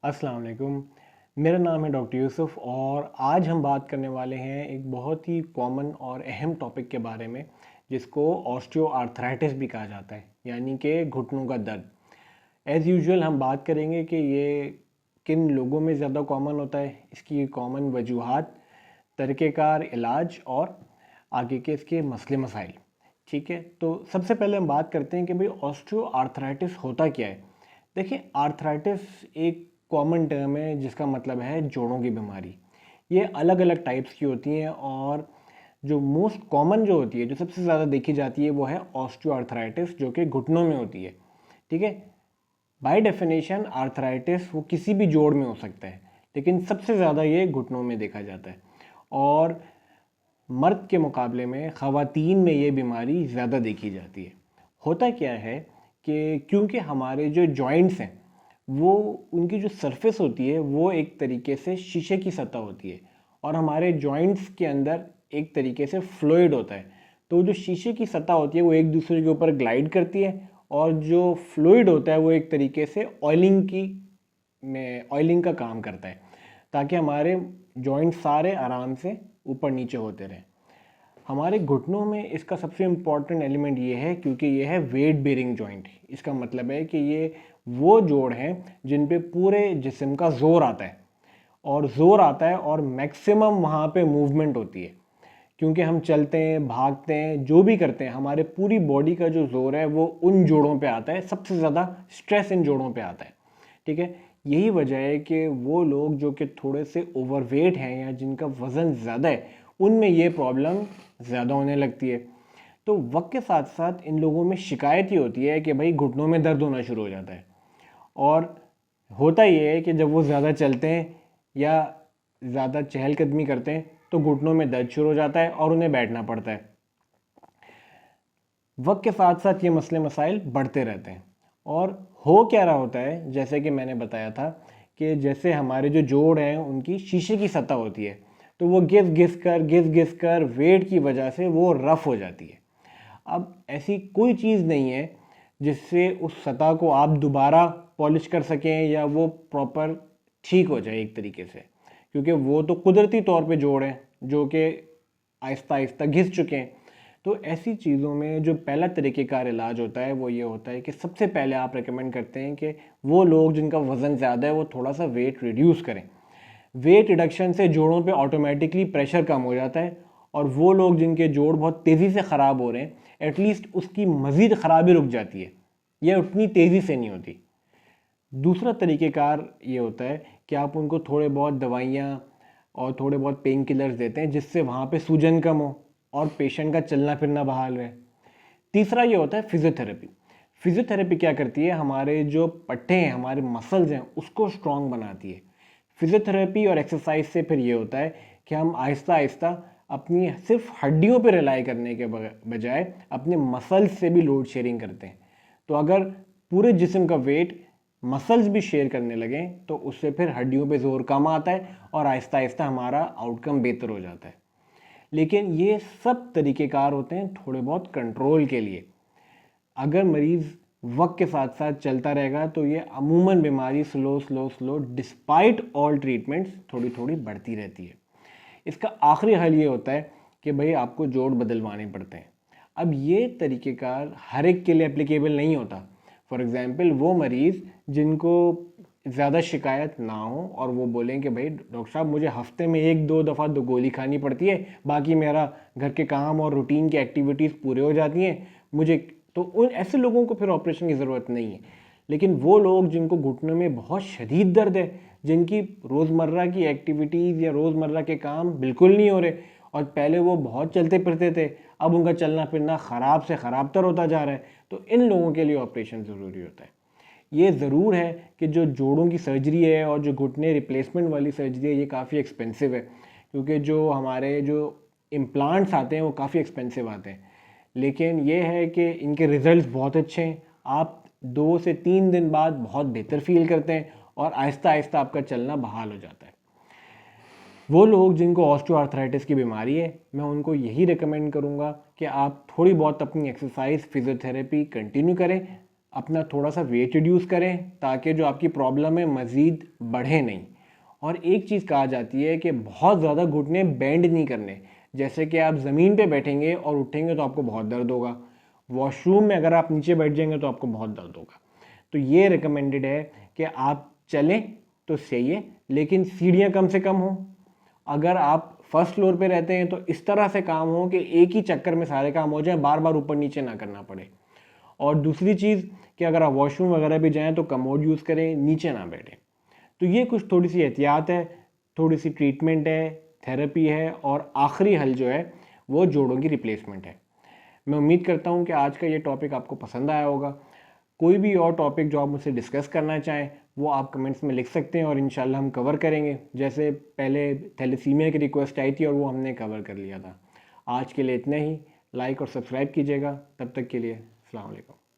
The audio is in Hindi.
अस्सलाम वालेकुम। मेरा नाम है डॉक्टर यूसुफ और आज हम बात करने वाले हैं एक बहुत ही कॉमन और अहम टॉपिक के बारे में जिसको ऑस्टियोआर्थराइटिस भी कहा जाता है, यानी कि घुटनों का दर्द। एज़ यूजुअल हम बात करेंगे कि ये किन लोगों में ज़्यादा कॉमन होता है, इसकी कॉमन वजूहात, तरीक़ेकार इलाज और आगे के इसके मसले मसाइल। ठीक है, तो सबसे पहले हम बात करते हैं कि भाई ऑस्टियोआर्थराइटिस होता क्या है। देखिए, आर्थराइटिस एक कॉमन टर्म है जिसका मतलब है जोड़ों की बीमारी। ये अलग अलग टाइप्स की होती हैं और जो मोस्ट कॉमन जो होती है, जो सबसे ज़्यादा देखी जाती है, वो है ऑस्टियोआर्थराइटिस, जो कि घुटनों में होती है। ठीक है, बाय डेफिनेशन आर्थराइटिस वो किसी भी जोड़ में हो सकता है, लेकिन सबसे ज़्यादा ये घुटनों में देखा जाता है। और मर्द के मुकाबले में ख़वातीन में ये बीमारी ज़्यादा देखी जाती है। होता क्या है कि क्योंकि हमारे जो जॉइंट्स हैं, वो उनकी जो सरफेस होती है वो एक तरीके से शीशे की सतह होती है और हमारे जॉइंट्स के अंदर एक तरीके से फ्लूइड होता है। तो जो शीशे की सतह होती है वो एक दूसरे के ऊपर ग्लाइड करती है और जो फ्लूइड होता है वो एक तरीके से ऑयलिंग का काम करता है, ताकि हमारे जॉइंट सारे आराम से ऊपर नीचे होते रहें। हमारे घुटनों में इसका सबसे इम्पॉर्टेंट एलिमेंट ये है क्योंकि ये है वेट बेरिंग जॉइंट। इसका मतलब है कि ये वो जोड़ हैं जिन पे पूरे जिस्म का जोर आता है और मैक्सिमम वहाँ पे मूवमेंट होती है। क्योंकि हम चलते हैं, भागते हैं, जो भी करते हैं, हमारे पूरी बॉडी का जो जोर है वो उन जोड़ों पे आता है। सबसे ज़्यादा स्ट्रेस इन जोड़ों पे आता है। ठीक है, यही वजह है कि वो लोग जो कि थोड़े से ओवरवेट हैं या जिनका वज़न ज़्यादा है, उनमें ये प्रॉब्लम ज़्यादा होने लगती है। तो वक्त के साथ साथ इन लोगों में शिकायत ही होती है कि भाई घुटनों में दर्द होना शुरू हो जाता है। और होता ये है कि जब वो ज़्यादा चलते हैं या ज़्यादा चहलकदमी करते हैं तो घुटनों में दर्द शुरू हो जाता है और उन्हें बैठना पड़ता है। वक्त के साथ साथ ये मसले मसाइल बढ़ते रहते हैं। और हो क्या रहा होता है, जैसे कि मैंने बताया था कि जैसे हमारे जो जोड़ हैं उनकी शीशे की सतह होती है, तो वो घिस घिस कर वेट की वजह से वो रफ़ हो जाती है। अब ऐसी कोई चीज़ नहीं है जिससे उस सतह को आप दोबारा पॉलिश कर सकें या वो प्रॉपर ठीक हो जाए एक तरीके से, क्योंकि वो तो कुदरती तौर पे जोड़ हैं जो कि आहिस्ता आहिस्ता घिस चुके हैं। तो ऐसी चीज़ों में जो पहला तरीक़ेकार इलाज होता है वो ये होता है कि सबसे पहले आप रेकमेंड करते हैं कि वो लोग जिनका वज़न ज़्यादा है वो थोड़ा सा वेट रिड्यूस करें। वेट रिडक्शन से जोड़ों पे ऑटोमेटिकली प्रेशर कम हो जाता है और वो लोग जिनके जोड़ बहुत तेज़ी से ख़राब हो रहे हैं, एटलीस्ट उसकी मज़ीद ख़राबी रुक जाती है, यह उतनी तेज़ी से नहीं होती। दूसरा तरीक़ेकार ये होता है कि आप उनको थोड़े बहुत दवाइयाँ और थोड़े बहुत पेन किलर्स देते हैं जिससे वहाँ पे सूजन कम हो और पेशेंट का चलना फिरना बहाल रहे। तीसरा ये होता है फिज़ियोथेरेपी। फिज़ियोथेरेपी क्या करती है, हमारे जो पट्टे हैं, हमारे मसल्स हैं, उसको स्ट्रॉन्ग बनाती है। फिज़ियोथेरेपी और एक्सरसाइज से फिर ये होता है कि हम आहिस्ता आहिस्ता अपनी सिर्फ हड्डियों पर रिलाई करने के बजाय अपने मसल्स से भी लोड शेयरिंग करते हैं। तो अगर पूरे जिस्म का वेट मसल्स भी शेयर करने लगें तो उससे फिर हड्डियों पे जोर कम आता है और आहिस्ता आहिस्ता हमारा आउटकम बेहतर हो जाता है। लेकिन ये सब तरीक़ेकार होते हैं थोड़े बहुत कंट्रोल के लिए। अगर मरीज़ वक्त के साथ साथ चलता रहेगा तो ये अमूमन बीमारी स्लो डिस्पाइट ऑल ट्रीटमेंट्स थोड़ी थोड़ी बढ़ती रहती है। इसका आखिरी हल ये होता है कि भाई आपको जोड़ बदलवाने पड़ते हैं। अब ये तरीक़ेकार हर एक के लिए एप्लीकेबल नहीं होता। फॉर एग्ज़ाम्पल, वो मरीज़ जिनको ज़्यादा शिकायत ना हो और वो बोलें कि भाई डॉक्टर साहब मुझे हफ्ते में 1-2 दफ़ा गोली खानी पड़ती है, बाकी मेरा घर के काम और रूटीन की एक्टिविटीज़ पूरे हो जाती हैं मुझे, तो उन ऐसे लोगों को फिर ऑपरेशन की ज़रूरत नहीं है। लेकिन वो लोग जिनको घुटनों में बहुत शदीद दर्द है, जिनकी रोज़मर्रा की एक्टिविटीज़ या रोज़मर्रा के काम बिल्कुल नहीं हो रहे और पहले वो बहुत चलते फिरते थे, अब उनका चलना फिरना ख़राब से ख़राब तर होता जा रहा है, तो इन लोगों के लिए ऑपरेशन ज़रूरी होता है। ये ज़रूर है कि जो जोड़ों की सर्जरी है और जो घुटने रिप्लेसमेंट वाली सर्जरी है ये काफ़ी एक्सपेंसिव है, क्योंकि जो हमारे जो इम्प्लांट्स आते हैं वो काफ़ी एक्सपेंसिव आते हैं। लेकिन ये है कि इनके रिज़ल्ट्स बहुत अच्छे हैं। आप 2 से 3 दिन बाद बहुत बेहतर फील करते हैं और आहिस्ता आहिस्ता आपका चलना बहाल हो जाता है। वो लोग जिनको ऑस्टियोआर्थराइटिस की बीमारी है, मैं उनको यही रिकमेंड करूँगा कि आप थोड़ी बहुत अपनी एक्सरसाइज, फिज़ियोथेरेपी कंटिन्यू करें। अपना थोड़ा सा वेट रिड्यूस करें ताकि जो आपकी प्रॉब्लम है मज़ीद बढ़े नहीं। और एक चीज़ कहा जाती है कि बहुत ज़्यादा घुटने बेंड नहीं करने, जैसे कि आप ज़मीन पे बैठेंगे और उठेंगे तो आपको बहुत दर्द होगा, वॉशरूम में अगर आप नीचे बैठ जाएंगे तो आपको बहुत दर्द होगा। तो ये रिकमेंडेड है कि आप चलें तो सही है, लेकिन सीढ़ियाँ कम से कम हो। अगर आप फर्स्ट फ्लोर पे रहते हैं तो इस तरह से काम हो कि एक ही चक्कर में सारे काम हो जाए, बार बार ऊपर नीचे ना करना पड़े। और दूसरी चीज़ कि अगर आप वॉशरूम वगैरह भी जाएं तो कमोड यूज़ करें, नीचे ना बैठें। तो ये कुछ थोड़ी सी एहतियात है, थोड़ी सी ट्रीटमेंट है, थेरेपी है, और आखिरी हल जो है वो जोड़ों की रिप्लेसमेंट है। मैं उम्मीद करता हूँ कि आज का ये टॉपिक आपको पसंद आया होगा। कोई भी और टॉपिक जो आप मुझसे डिस्कस करना चाहें वो आप कमेंट्स में लिख सकते हैं और इंशाल्लाह हम कवर करेंगे। जैसे पहले थैलेसीमिया की रिक्वेस्ट आई थी और वो हमने कवर कर लिया था। आज के लिए इतना ही। लाइक और सब्सक्राइब कीजिएगा। तब तक के लिए अस्सलाम वालेकुम।